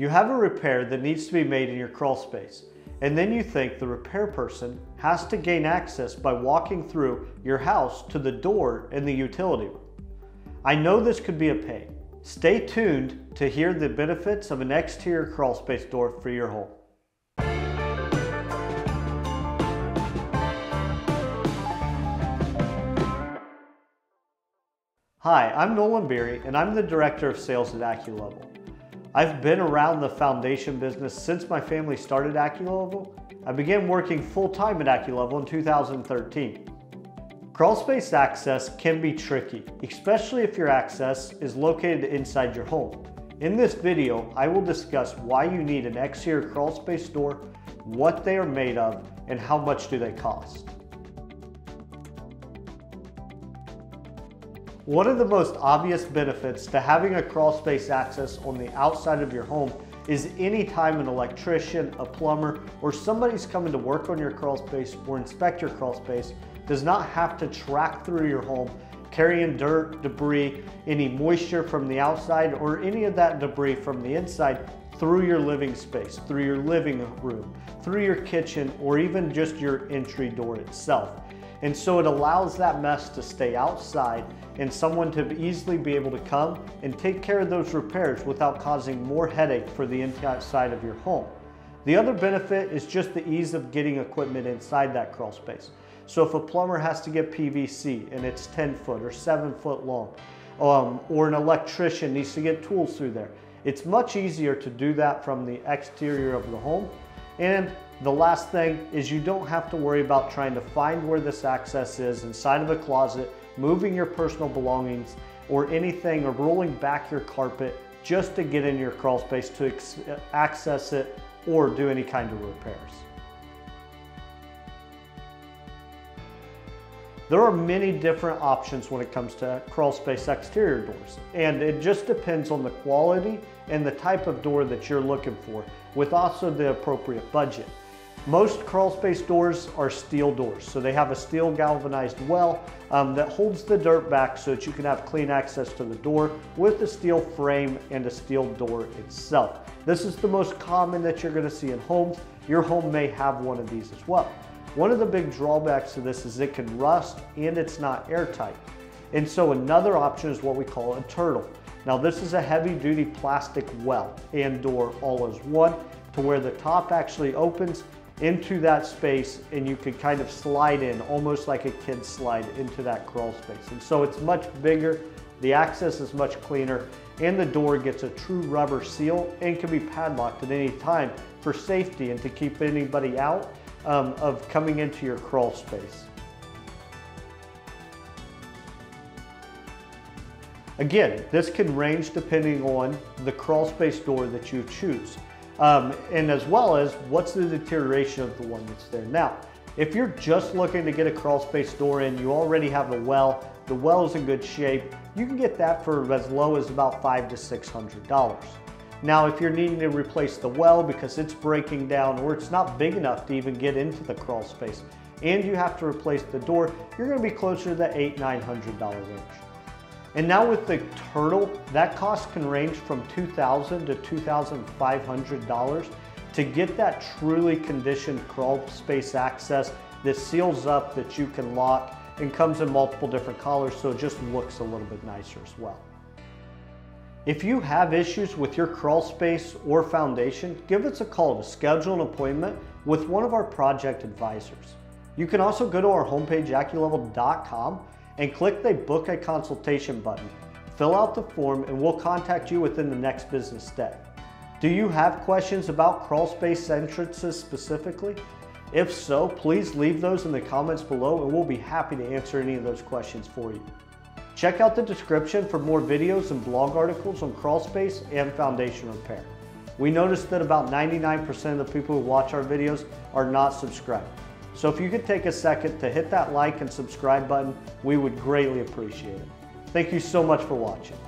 You have a repair that needs to be made in your crawl space, and then you think the repair person has to gain access by walking through your house to the door in the utility room. I know this could be a pain. Stay tuned to hear the benefits of an exterior crawl space door for your home. Hi, I'm Nolan Beery, and I'm the Director of Sales at Acculevel. I've been around the foundation business since my family started Acculevel. I began working full-time at Acculevel in 2013. Crawlspace access can be tricky, especially if your access is located inside your home. In this video, I will discuss why you need an exterior crawlspace door, what they are made of, and how much do they cost. One of the most obvious benefits to having a crawlspace access on the outside of your home is anytime an electrician, a plumber, or somebody's coming to work on your crawlspace or inspect your crawlspace does not have to track through your home, carrying dirt, debris, any moisture from the outside, or any of that debris from the inside through your living space, through your living room, through your kitchen, or even just your entry door itself. And so it allows that mess to stay outside and someone to easily be able to come and take care of those repairs without causing more headache for the inside of your home. The other benefit is just the ease of getting equipment inside that crawl space. So if a plumber has to get PVC and it's 10 foot or 7 foot long, or an electrician needs to get tools through there, it's much easier to do that from the exterior of the home. And the last thing is you don't have to worry about trying to find where this access is inside of a closet, moving your personal belongings or anything, or rolling back your carpet just to get in your crawl space to access it or do any kind of repairs. There are many different options when it comes to crawl space exterior doors, and it just depends on the quality and the type of door that you're looking for, with also the appropriate budget. Most crawl space doors are steel doors, so they have a steel galvanized well that holds the dirt back so that you can have clean access to the door with a steel frame and a steel door itself. This is the most common that you're going to see in homes. Your home may have one of these as well. One of the big drawbacks to this is it can rust and it's not airtight. And so another option is what we call a TURTL. Now this is a heavy duty plastic well and door all as one, to where the top actually opens into that space and you can kind of slide in almost like a kid slide into that crawl space. And so it's much bigger, the access is much cleaner, and the door gets a true rubber seal and can be padlocked at any time for safety and to keep anybody out of coming into your crawl space. Again, this can range depending on the crawl space door that you choose. And as well as what's the deterioration of the one that's there. Now, if you're just looking to get a crawl space door in, you already have a well, the well is in good shape, you can get that for as low as about $500 to $600. Now, if you're needing to replace the well because it's breaking down or it's not big enough to even get into the crawl space, and you have to replace the door, you're going to be closer to the $800 to $900 range. And now with the TURTL, that cost can range from $2,000 to $2,500 to get that truly conditioned crawl space access that seals up, that you can lock, and comes in multiple different colors, so it just looks a little bit nicer as well. If you have issues with your crawl space or foundation, give us a call to schedule an appointment with one of our project advisors. You can also go to our homepage, Acculevel.com, and click the Book a Consultation button. Fill out the form and we'll contact you within the next business day. Do you have questions about crawl space entrances specifically? If so, please leave those in the comments below and we'll be happy to answer any of those questions for you. Check out the description for more videos and blog articles on crawl space and foundation repair. We noticed that about 99% of the people who watch our videos are not subscribed. So if you could take a second to hit that like and subscribe button, we would greatly appreciate it. Thank you so much for watching.